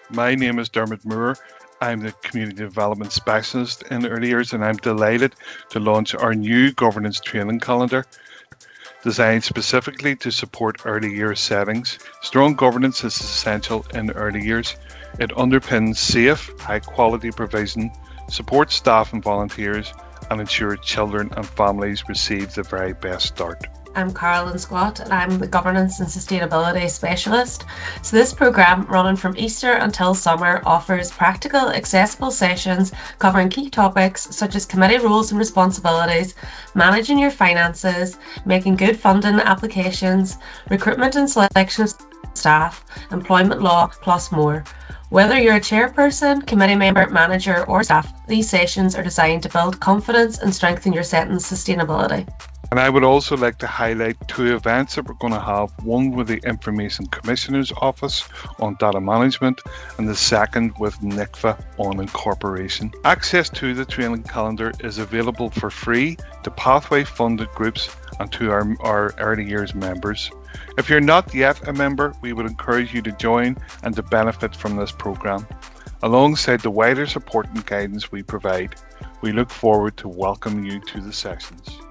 My name is Dermot Moore. I'm the Community Development Specialist in Early Years, and I'm delighted to launch our new governance training calendar designed specifically to support early years settings. Strong governance is essential in early years. It underpins safe, high quality provision, supports staff and volunteers, and ensures children and families receive the very best start. I'm Carolyn Squat and I'm the Governance and Sustainability Specialist. So, this programme, running from Easter until summer, offers practical, accessible sessions covering key topics such as committee roles and responsibilities, managing your finances, making good funding applications, recruitment and selection of staff, employment law, plus more. Whether you're a chairperson, committee member, manager, or staff, these sessions are designed to build confidence and strengthen your setting's sustainability. And I would also like to highlight two events that we're going to have. One with the Information Commissioner's Office on data management, and the second with NICFA on incorporation. Access to the training calendar is available for free to Pathway funded groups and to our early years members. If you're not yet a member, we would encourage you to join and to benefit from this programme. Alongside the wider support and guidance we provide, we look forward to welcoming you to the sessions.